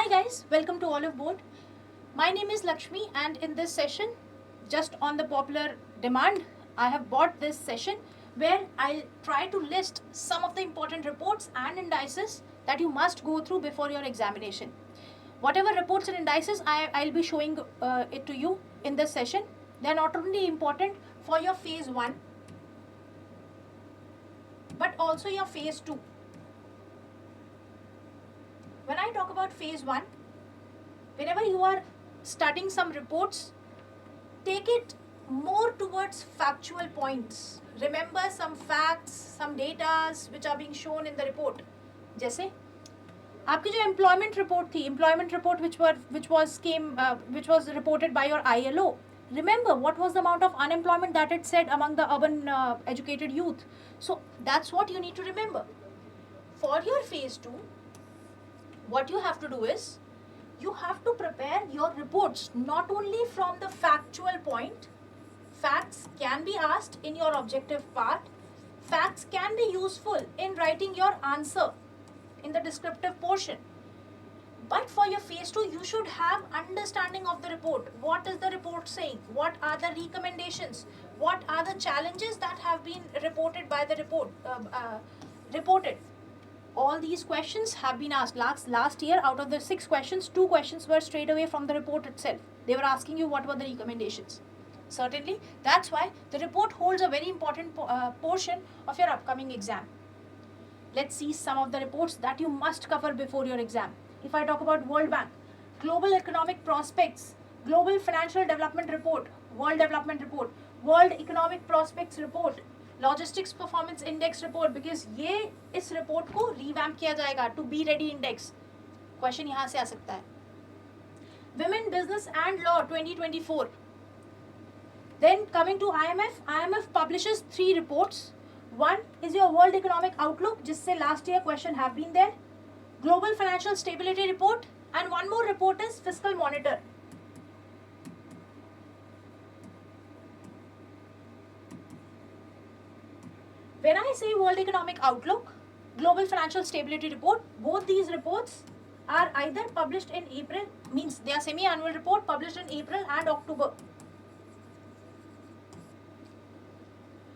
Hi guys, welcome to Olive Board. My name is Lakshmi and in this session, just on the popular demand, I have bought this session where I'll try to list some of the important reports and indices that you must go through before your examination. Whatever reports and indices I'll be showing it to you in this session, they are not only important for your phase 1 but also your phase 2. When I talk about phase 1, whenever you are studying some reports, take it more towards factual points. Remember some facts, some data which are being shown in the report. जैसे आपकी जो employment report थी, employment report which was reported by your ILO. Remember what was the amount of unemployment that it said among the urban educated youth. So that's what you need to remember. For your phase 2, what you have to do is you have to prepare your reports not only from the factual point. Facts can be asked in your objective part. Facts can be useful in writing your answer in the descriptive portion. But for your phase 2, you should have understanding of the report. What is the report saying? What are the recommendations? What are the challenges that have been reported by the reported? All these questions have been asked. Last year, out of the 6 questions, 2 questions were straight away from the report itself. They were asking you what were the recommendations. Certainly, that's why the report holds a very important portion of your upcoming exam. Let's see some of the reports that you must cover before your exam. If I talk about World Bank, Global Economic Prospects, Global Financial Development Report, World Development Report, World Economic Prospects Report, logistics performance index report, because ये इस report को revamp किया जाएगा to be ready index. Question यहाँ से आ सकता है. Women business and law 2024. Then coming to IMF publishes 3 reports. One is your World Economic Outlook, जिससे last year question have been there. Global Financial Stability Report, and one more report is Fiscal Monitor. When I say World Economic Outlook, Global Financial Stability Report, both these reports are either published in April, means they are semi-annual report published in April and October.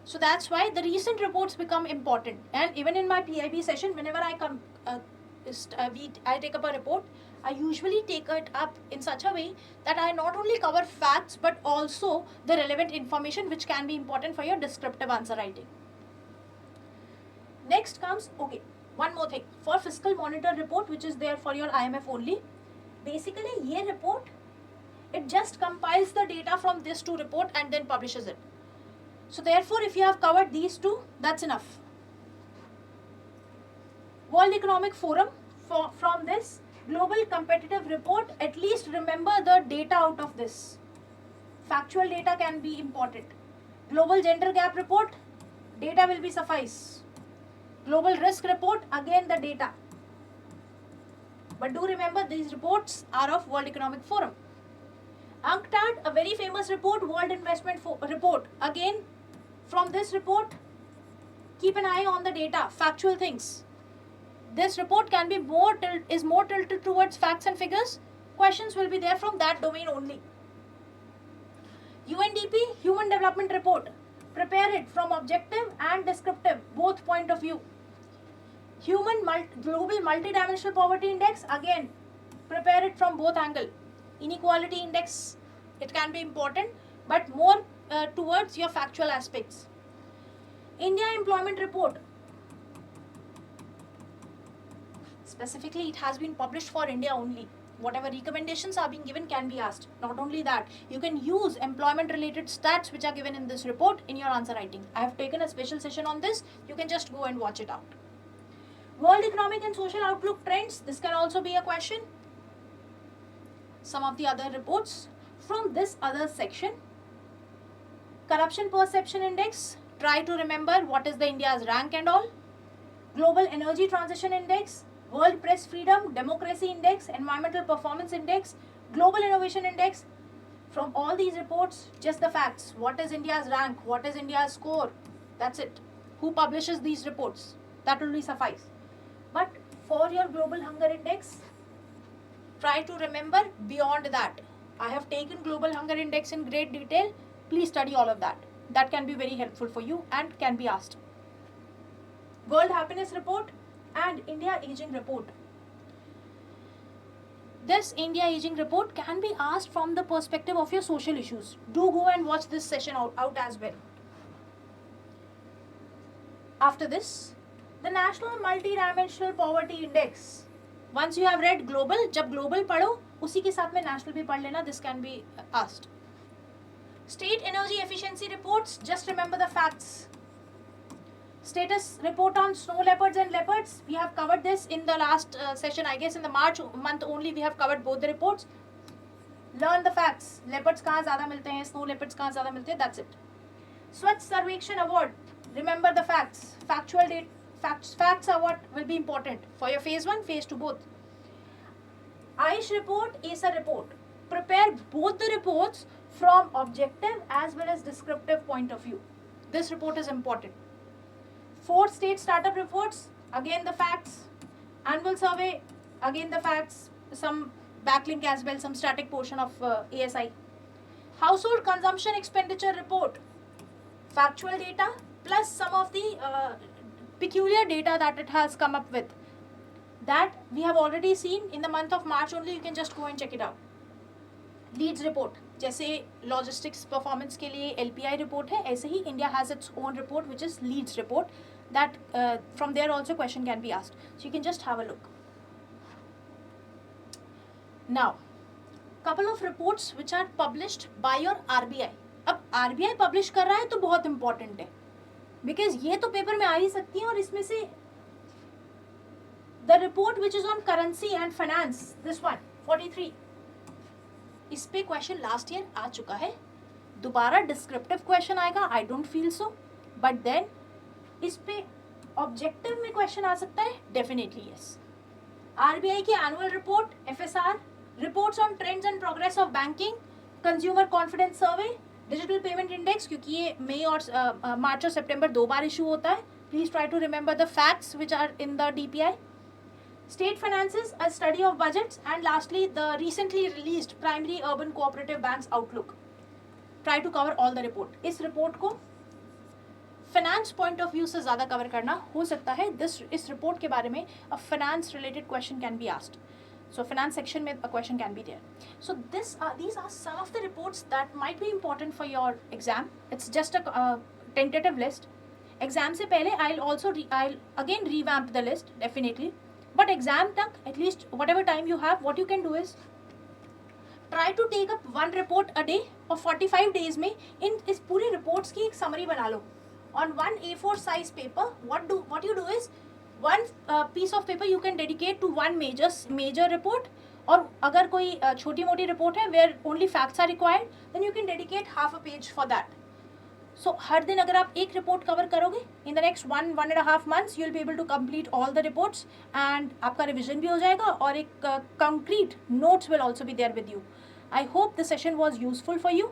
So that's why the recent reports become important. And even in my PIB session, whenever I come, I take up a report, I usually take it up in such a way that I not only cover facts but also the relevant information which can be important for your descriptive answer writing. Next comes, okay, one more thing. For Fiscal Monitor report, which is there for your IMF only, basically ये report, it just compiles the data from this 2 report and then publishes it. So therefore, if you have covered these 2, that's enough. World Economic Forum, from this Global Competitive Report, at least remember the data out of this. Factual data can be important. Global Gender Gap Report, data will be suffice. Global Risk Report, again the data. But do remember these reports are of World Economic Forum. UNCTAD, a very famous report, World Investment Report. Again, from this report, keep an eye on the data, factual things. This report can be more tilted towards facts and figures. Questions will be there from that domain only. UNDP, Human Development Report. Prepare it from objective and descriptive, both point of view. Global Multidimensional Poverty Index, again, prepare it from both angle. Inequality Index, it can be important, but more towards your factual aspects. India Employment Report. Specifically, it has been published for India only. Whatever recommendations are being given can be asked. Not only that, you can use employment related stats which are given in this report in your answer writing. I have taken a special session on this. You can just go and watch it out. World Economic and Social Outlook Trends. This can also be a question. Some of the other reports from this other section. Corruption Perception Index. Try to remember what is the India's rank and all. Global Energy Transition Index. World Press Freedom, Democracy Index, Environmental Performance Index, Global Innovation Index. From all these reports, just the facts. What is India's rank? What is India's score? That's it. Who publishes these reports? That will suffice. But for your Global Hunger Index, Try to remember beyond that. I have taken Global Hunger Index in great detail. Please study all of that. That can be very helpful for you and can be asked. World Happiness Report and India Aging Report. This India Aging Report can be asked from the perspective of your social issues. Do go and watch this session out as well. After this, the National Multidimensional Poverty Index. Once you have read global, जब global पढ़ो उसी के साथ में national भी पढ़ लेना. This can be asked. State Energy Efficiency Reports. Just remember the facts. Status report on snow leopards and leopards. We have covered this in the last session. I guess in the March month only we have covered both the reports. Learn the facts. Leopards कहाँ ज़्यादा मिलते हैं, snow leopards कहाँ ज़्यादा मिलते हैं. That's it. Swachh Sarvekshan Award. Remember the facts. Factual data. Facts are what will be important for your phase 1, phase 2 both. Aish report, ASA report. Prepare both the reports from objective as well as descriptive point of view. This report is important. 4 state startup reports, again the facts. Annual survey, again the facts. Some backlink as well, some static portion of ASI. Household consumption expenditure report. Factual data plus some of the peculiar data that it has come up with. That we have already seen in the month of March only. You can just go and check it out. Leads report. जैसे logistics performance के लिए LPI report है, ऐसे ही India has its own report which is Leads report. That from there also question can be asked. So you can just have a look. Now, couple of reports which are published by your RBI. अब RBI publish कर रहा है तो बहुत important है. Because ये तो paper में आ ही सकती है और इसमें से the report which is on currency and finance, this one 43, इस पे क्वेश्चन लास्ट ईयर आ चुका है. दोबारा डिस्क्रिप्टिव क्वेश्चन आएगा, I don't feel so, but then इस पे ऑब्जेक्टिव में क्वेश्चन आ सकता है, डेफिनेटली यस. आरबीआई की annual report, FSR, reports on trends and progress of banking, consumer confidence survey, digital payment index, क्योंकि ये मई और मार्च और सितंबर 2 बार इशू होता है. Please try to remember the facts which are in the DPI. State finances, a study of budgets, and lastly the recently released primary urban cooperative banks outlook. Try to cover all the report. इस report को finance point of view से ज़्यादा cover करना हो सकता है. इस report के बारे में a finance related question can be asked. So finance section में a question can be there. So these are some of the reports that might be important for your exam. It's just a tentative list. Exam से पहले I'll again revamp the list definitely. But exam तक, at least whatever time you have, what you can do is try to take up one report a day or 45 days में इन इस पूरी reports की एक summary बना लो. On one A4 size paper, what you do is one piece of paper you can dedicate to one major report. और अगर कोई छोटी मोटी report है where only facts are required, then you can dedicate half a page for that. So हर दिन अगर आप एक रिपोर्ट कवर करोगे, in the next 1.5 months you will be able to complete all the reports and आपका revision भी हो जाएगा और एक concrete notes will also be there with you. I hope the session was useful for you.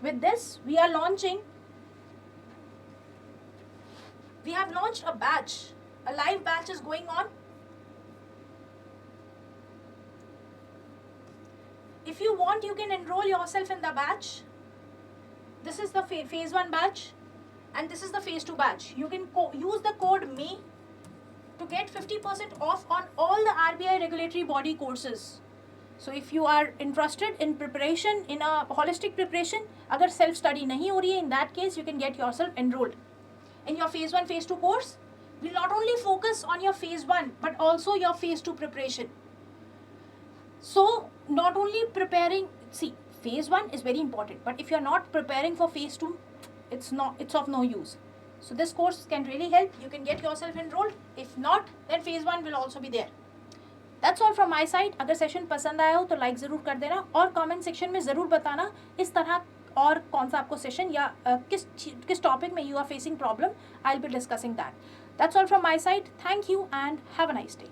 With this we have launched a batch. A live batch is going on. If you want, you can enroll yourself in the batch. This is the phase 1 batch and this is the phase 2 batch. You can use the code ME to get 50% off on all the RBI regulatory body courses. So if you are interested in preparation, in a holistic preparation, अगर self study नहीं हो रही है, in that case you can get yourself enrolled. In your phase 1, phase 2 course, we'll not only focus on your phase 1 but also your phase 2 preparation. So not only preparing, see, phase 1 is very important, but if you are not preparing for phase 2, it's of no use. So this course can really help. You can get yourself enrolled. If not, then phase 1 will also be there. That's all from my side. अगर session पसंद आया हो तो like ज़रूर कर देना और comment section में ज़रूर बताना इस तरह और कौन सा आपको सेशन या किस टॉपिक में you are facing problem. I will be discussing that. That's all from my side. Thank you and have a nice day.